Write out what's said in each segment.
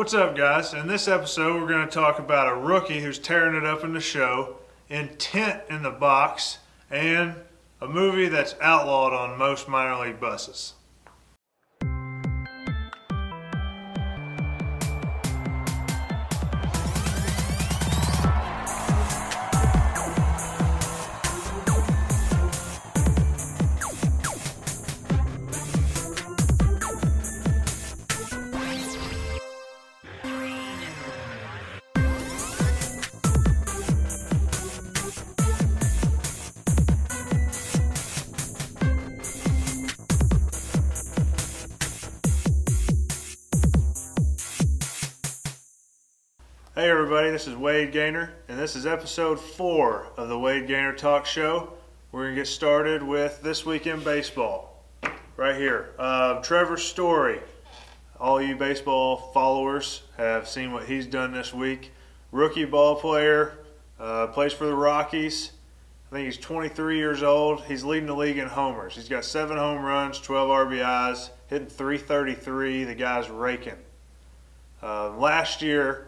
What's up, guys? In this episode, we're going to talk about a rookie who's tearing it up in the show, Intent in the Box, and a movie that's outlawed on most minor league buses. Hey everybody, this is Wade Gaynor, and this is episode 4 of the Wade Gaynor Talks show. We're going to get started with This Week in Baseball, right here. Trevor's story. All you baseball followers have seen what he's done this week. Rookie ball player, plays for the Rockies. I think he's 23 years old. He's leading the league in homers. He's got 7 home runs, 12 RBIs, hitting .333. The guy's raking. Last year,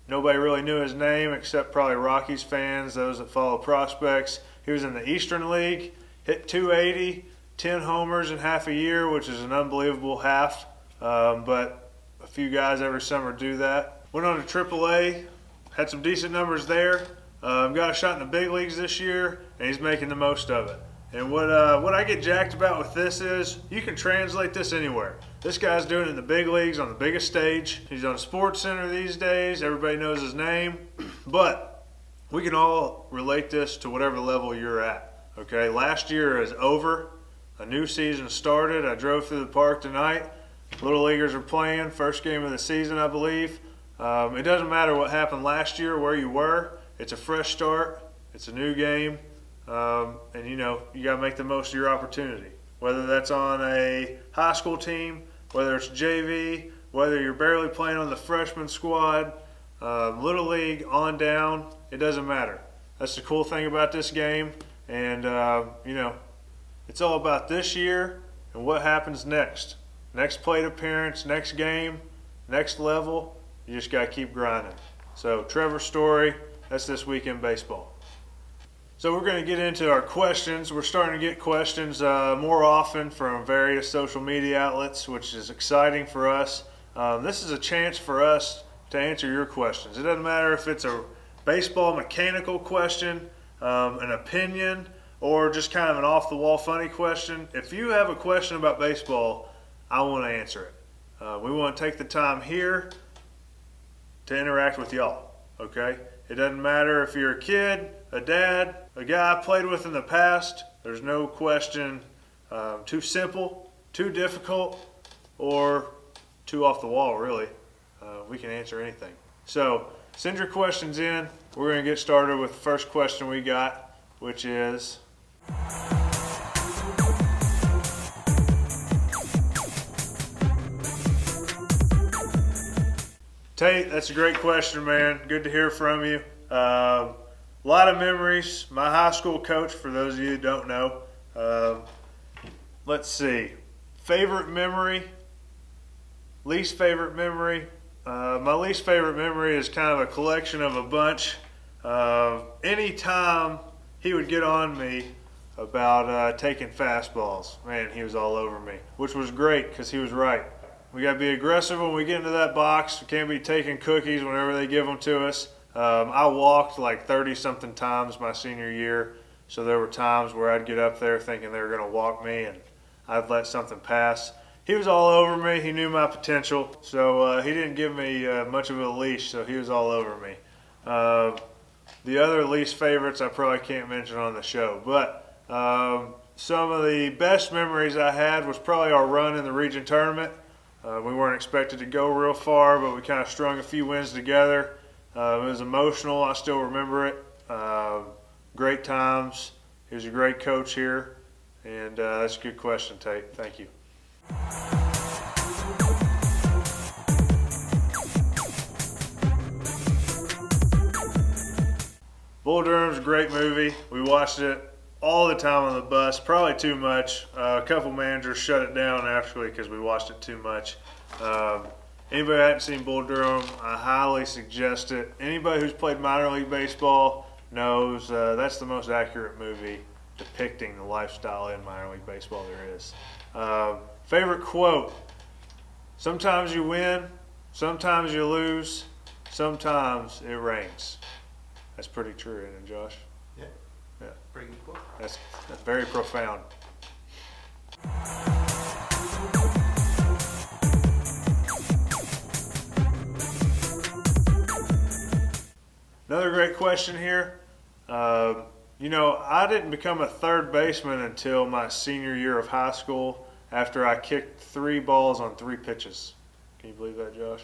nobody really knew his name except probably Rockies fans, those that follow prospects. He was in the Eastern League, hit .280, 10 homers in half a year, which is an unbelievable half. But a few guys every summer do that. Went on to AAA, had some decent numbers there. Got a shot in the big leagues this year, and he's making the most of it. And what I get jacked about with this is you can translate this anywhere. This guy's doing it in the big leagues on the biggest stage. He's on Sports Center these days. Everybody knows his name. But we can all relate this to whatever level you're at. Okay, last year is over. A new season started. I drove through the park tonight. Little leaguers are playing. First game of the season, I believe. It doesn't matter what happened last year, where you were. It's a fresh start. It's a new game. And you know, you got to make the most of your opportunity. Whether that's on a high school team, whether it's JV, whether you're barely playing on the freshman squad, little league, on down, it doesn't matter. That's the cool thing about this game. And, you know, it's all about this year and what happens next. Next plate appearance, next game, next level. You just got to keep grinding. So, Trevor's story, that's This Week in Baseball. So we're going to get into our questions. We're starting to get questions more often from various social media outlets, which is exciting for us. This is a chance for us to answer your questions. It doesn't matter if it's a baseball mechanical question, an opinion, or just kind of an off-the-wall funny question. If you have a question about baseball, I want to answer it. We want to take the time here to interact with y'all, okay? It doesn't matter if you're a kid, a dad, a guy I played with in the past. There's no question too simple, too difficult, or too off the wall, really. We can answer anything. So send your questions in. We're going to get started with the first question we got, which is... Tate, that's a great question, man. Good to hear from you. A lot of memories. My high school coach, for those of you who don't know. Let's see. Favorite memory, least favorite memory. My least favorite memory is kind of a collection of a bunch. Any time he would get on me about taking fastballs, man, he was all over me, which was great because he was right. We got to be aggressive when we get into that box. We can't be taking cookies whenever they give them to us. I walked like 30-something times my senior year, so there were times where I'd get up there thinking they were going to walk me and I'd let something pass. He was all over me. He knew my potential, so he didn't give me much of a leash, so he was all over me. The other least favorites I probably can't mention on the show, but some of the best memories I had was probably our run in the region tournament. We weren't expected to go real far, but we kind of strung a few wins together. It was emotional. I still remember it. Great times. He was a great coach here. And that's a good question, Tate. Thank you. Bull Durham's a great movie. We watched it all the time on the bus, probably too much. A couple managers shut it down actually because we watched it too much. Anybody that hasn't seen Bull Durham, I highly suggest it. Anybody who's played minor league baseball knows that's the most accurate movie depicting the lifestyle in minor league baseball there is. Favorite quote: sometimes you win, sometimes you lose, sometimes it rains. That's pretty true, isn't it, Josh? Yeah. Yeah. Pretty good quote. That's very profound. Another great question here. You know, I didn't become a third baseman until my senior year of high school after I kicked 3 balls on 3 pitches. Can you believe that, Josh?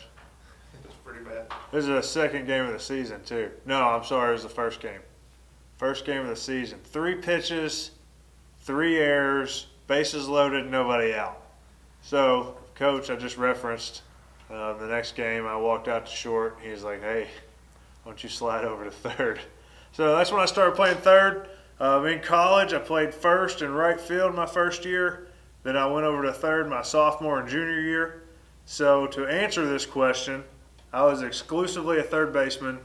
It was pretty bad. This is the second game of the season, too. No, I'm sorry, it was the first game. First game of the season. 3 pitches, 3 errors, bases loaded, nobody out. So, coach, I just referenced, the next game I walked out to short. He was like, hey, why don't you slide over to third? So that's when I started playing third. In college, I played first and right field my first year. Then I went over to third my sophomore and junior year. So to answer this question, I was exclusively a third baseman.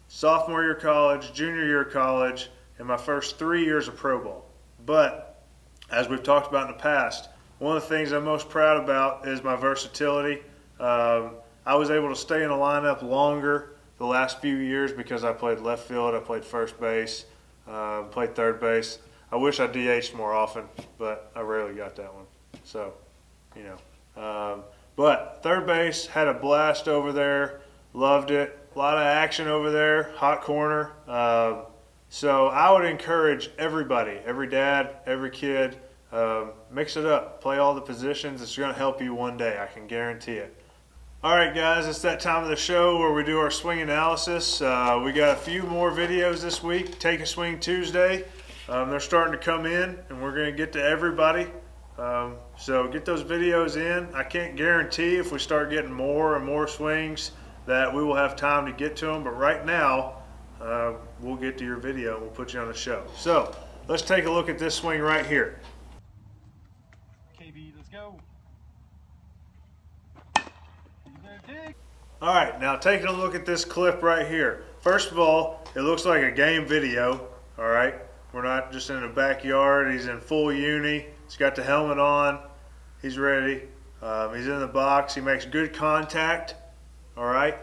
Sophomore year of college, junior year of college, and my first 3 years of pro ball. But as we've talked about in the past, one of the things I'm most proud about is my versatility. I was able to stay in a lineup longer the last few years because I played left field, I played first base, played third base. I wish I DH'd more often, but I rarely got that one. So, you know. But third base, had a blast over there, loved it. A lot of action over there, hot corner. So I would encourage everybody, every dad, every kid, mix it up. Play all the positions. It's going to help you one day, I can guarantee it. All right, guys, it's that time of the show where we do our swing analysis. We got a few more videos this week. Take a Swing Tuesday. They're starting to come in, and we're going to get to everybody. So get those videos in. I can't guarantee if we start getting more and more swings that we will have time to get to them. But right now, we'll get to your video and we'll put you on the show. So let's take a look at this swing right here. KB, let's go. All right, now taking a look at this clip right here. First of all, it looks like a game video, all right? We're not just in the backyard. He's in full uni. He's got the helmet on. He's ready. He's in the box. He makes good contact, all right?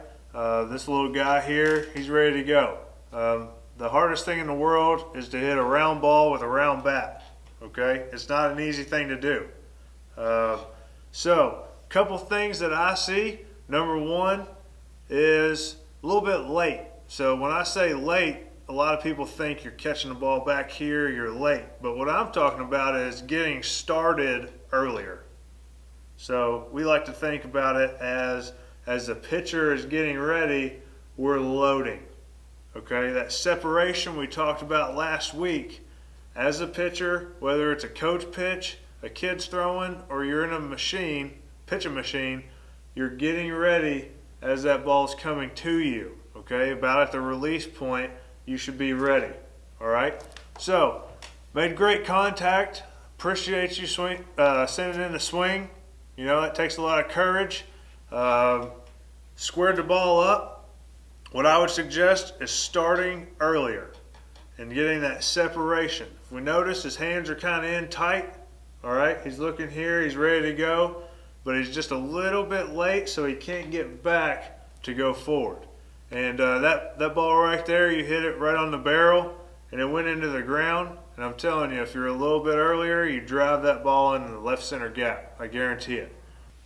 This little guy here, he's ready to go. The hardest thing in the world is to hit a round ball with a round bat, okay? It's not an easy thing to do. So, a couple things that I see. Number one is a little bit late. So when I say late, a lot of people think you're catching the ball back here, you're late. But what I'm talking about is getting started earlier. So we like to think about it as the pitcher is getting ready, we're loading. Okay, that separation we talked about last week. As a pitcher, whether it's a coach pitch, a kid's throwing, or you're in a machine, pitching machine, you're getting ready as that ball's coming to you, okay? About at the release point, you should be ready, all right? So, made great contact. Appreciate you sending in the swing. You know, that takes a lot of courage. Squared the ball up. What I would suggest is starting earlier and getting that separation. If we notice his hands are kind of in tight, all right? He's looking here, he's ready to go. But he's just a little bit late, so he can't get back to go forward. And that ball right there, you hit it right on the barrel, and it went into the ground. And I'm telling you, if you're a little bit earlier, you drive that ball into the left center gap. I guarantee it.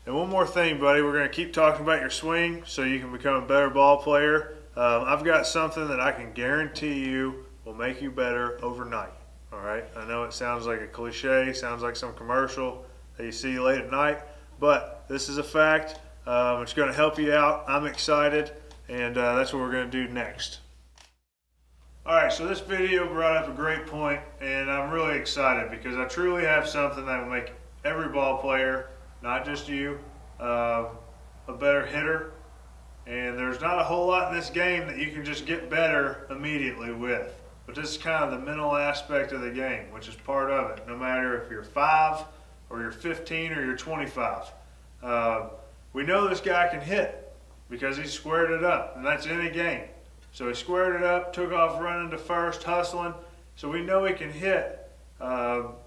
And one more thing, buddy, we're going to keep talking about your swing so you can become a better ball player. I've got something that I can guarantee you will make you better overnight. All right? I know it sounds like a cliche, sounds like some commercial that you see late at night. But this is a fact. It's going to help you out. I'm excited, and that's what we're going to do next. All right, so this video brought up a great point, and I'm really excited because I truly have something that will make every ball player, not just you, a better hitter. And there's not a whole lot in this game that you can just get better immediately with. But this is kind of the mental aspect of the game, which is part of it, no matter if you're 5 or you're 15 or you're 25. We know this guy can hit because he squared it up, and that's any game. So he squared it up, took off running to first, hustling. So we know he can hit. So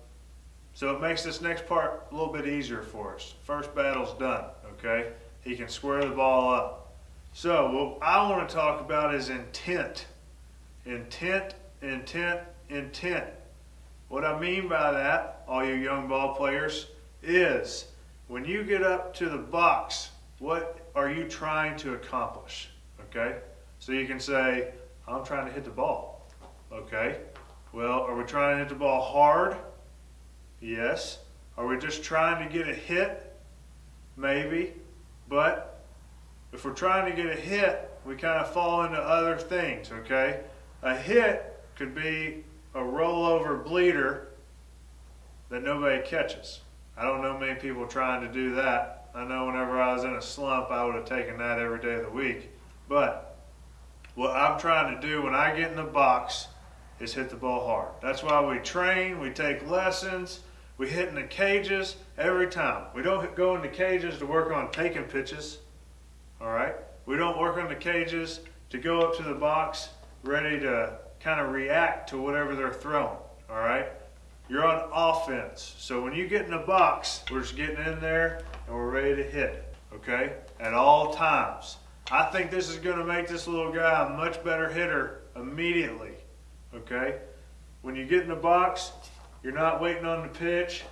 it makes this next part a little bit easier for us. First battle's done, okay? He can square the ball up. So what I want to talk about is intent. Intent, intent, intent. What I mean by that, all you young ball players, is when you get up to the box, what are you trying to accomplish, okay? So you can say, I'm trying to hit the ball, okay? Well, are we trying to hit the ball hard? Yes. Are we just trying to get a hit? Maybe. But if we're trying to get a hit, we kind of fall into other things, okay? A hit could be a rollover bleeder that nobody catches. I don't know many people trying to do that. I know whenever I was in a slump, I would have taken that every day of the week. But what I'm trying to do when I get in the box is hit the ball hard. That's why we train, we take lessons, we hit in the cages every time. We don't go into cages to work on taking pitches, all right? We don't work on the cages to go up to the box ready to kind of react to whatever they're throwing, all right? You're on offense. So when you get in the box, we're just getting in there and we're ready to hit, okay? At all times. I think this is going to make this little guy a much better hitter immediately, okay? When you get in the box, you're not waiting on the pitch,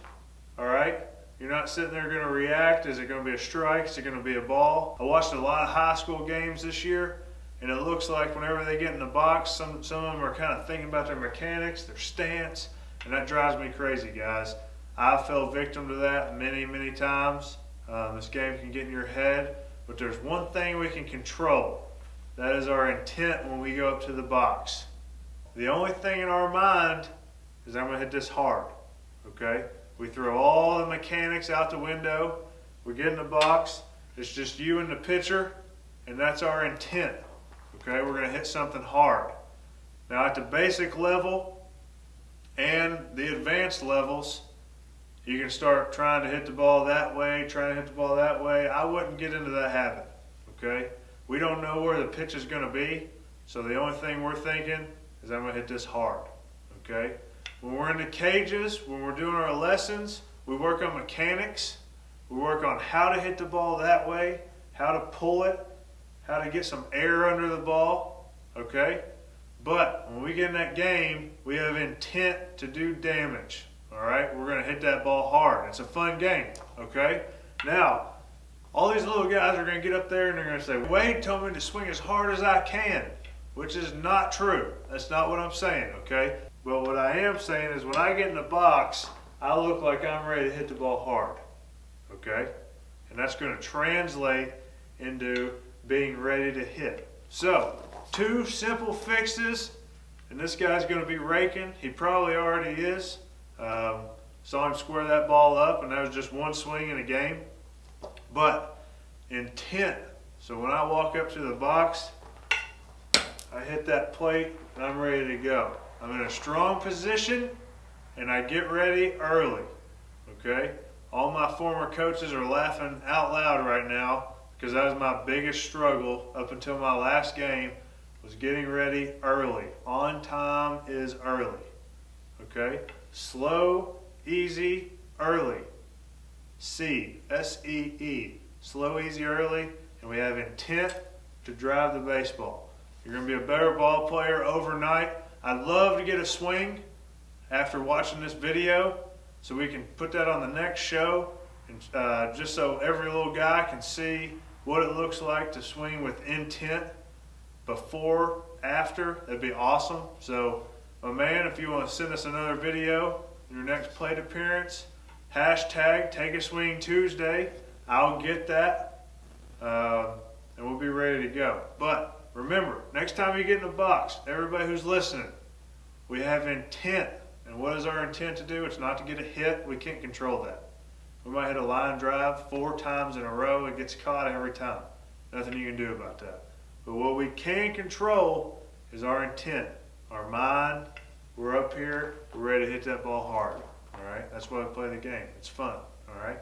all right? You're not sitting there going to react. Is it going to be a strike? Is it going to be a ball? I watched a lot of high school games this year, and it looks like whenever they get in the box, some of them are kind of thinking about their mechanics, their stance, and that drives me crazy, guys. I fell victim to that many, many times. This game can get in your head, but there's one thing we can control. That is our intent when we go up to the box. The only thing in our mind is I'm going to hit this hard, okay? We throw all the mechanics out the window. We get in the box. It's just you and the pitcher, and that's our intent, okay? We're going to hit something hard. Now at the basic level and the advanced levels, you can start trying to hit the ball that way, trying to hit the ball that way. I wouldn't get into that habit, okay? We don't know where the pitch is going to be, so the only thing we're thinking is I'm going to hit this hard, okay? When we're in the cages, when we're doing our lessons, we work on mechanics. We work on how to hit the ball that way, how to pull it, how to get some air under the ball, okay? But when we get in that game, we have intent to do damage, all right? We're going to hit that ball hard. It's a fun game, okay? Now, all these little guys are going to get up there and they're going to say, Wade told me to swing as hard as I can, which is not true. That's not what I'm saying, okay? But what I am saying is when I get in the box, I look like I'm ready to hit the ball hard, okay? And that's going to translate into being ready to hit. So, 2 simple fixes, and this guy's going to be raking. He probably already is. Saw him square that ball up, and that was just one swing in a game. But intent. So when I walk up to the box, I hit that plate, and I'm ready to go. I'm in a strong position, and I get ready early, okay? All my former coaches are laughing out loud right now because that was my biggest struggle up until my last game was getting ready early. On time is early, okay? Slow, easy, early. C, S-E-E. Slow, easy, early, and we have intent to drive the baseball. You're going to be a better ball player overnight. I'd love to get a swing after watching this video so we can put that on the next show, and just so every little guy can see what it looks like to swing with intent before, after. That'd be awesome. So, my man, if you want to send us another video in your next plate appearance, hashtag Take a Swing Tuesday. I'll get that, and we'll be ready to go. But remember, next time you get in the box, everybody who's listening, we have intent. And what is our intent to do? It's not to get a hit. We can't control that. We might hit a line drive 4 times in a row. It gets caught every time. Nothing you can do about that. But what we can control is our intent, our mind. We're up here. We're ready to hit that ball hard. All right? That's why we play the game. It's fun. All right?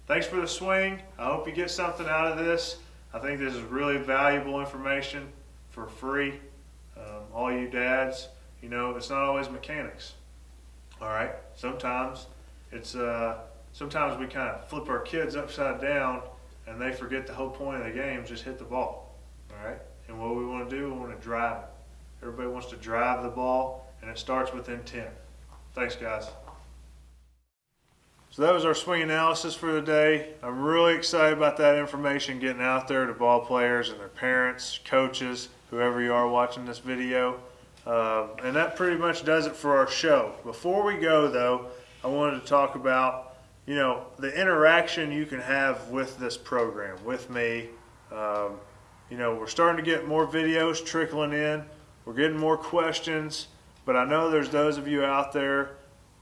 Thanks for the swing. I hope you get something out of this. I think this is really valuable information for free. All you dads, you know, it's not always mechanics. All right, sometimes it's sometimes we kind of flip our kids upside down and they forget the whole point of the game, just hit the ball. All right, and what we want to do, we want to drive it. Everybody wants to drive the ball, and it starts with intent. Thanks, guys. So that was our swing analysis for the day. I'm really excited about that information getting out there to ball players and their parents, coaches, whoever you are watching this video. And that pretty much does it for our show. Before we go, though, I wanted to talk about, you know, the interaction you can have with this program, with me. You know, we're starting to get more videos trickling in. We're getting more questions, but I know there's those of you out there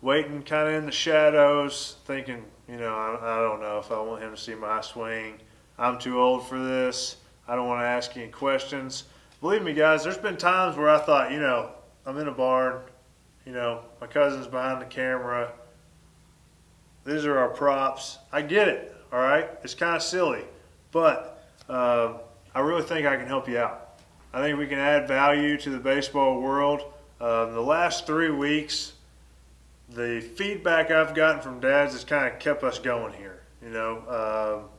waiting kind of in the shadows thinking, you know, I don't know if I want him to see my swing. I'm too old for this. I don't want to ask any questions. Believe me, guys, there's been times where I thought, you know, I'm in a barn, you know, my cousin's behind the camera. These are our props. I get it, all right? It's kind of silly, but I really think I can help you out. I think we can add value to the baseball world. The last 3 weeks, the feedback I've gotten from dads has kind of kept us going here. You know,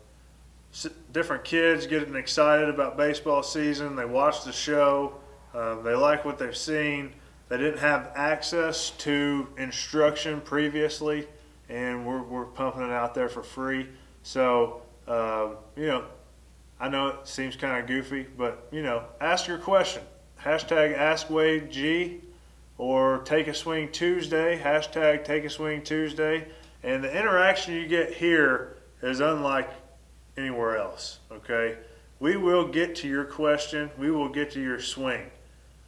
different kids getting excited about baseball season. They watch the show. They like what they've seen. They didn't have access to instruction previously, and we're pumping it out there for free. So, you know, I know it seems kind of goofy, but, you know, ask your question. Hashtag AskWadeG or Take a Swing Tuesday. Hashtag Take a Swing Tuesday. And the interaction you get here is unlike anywhere else, okay? We will get to your question. We will get to your swing.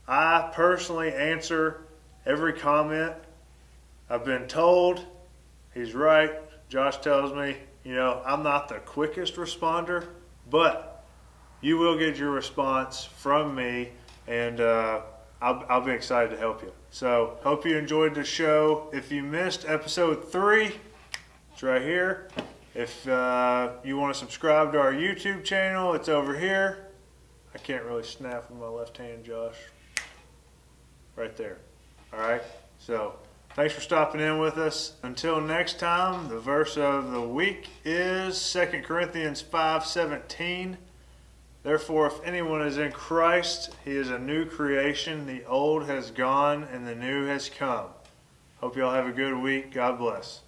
I personally answer every comment. I've been told, he's right, Josh tells me, you know, I'm not the quickest responder, but you will get your response from me, and I'll be excited to help you. So, hope you enjoyed the show. If you missed episode 3, it's right here. If you want to subscribe to our YouTube channel, it's over here. I can't really snap with my left hand, Josh. Right there. All right? So, thanks for stopping in with us. Until next time, the verse of the week is 2 Corinthians 5:17. Therefore, if anyone is in Christ, he is a new creation. The old has gone and the new has come. Hope you all have a good week. God bless.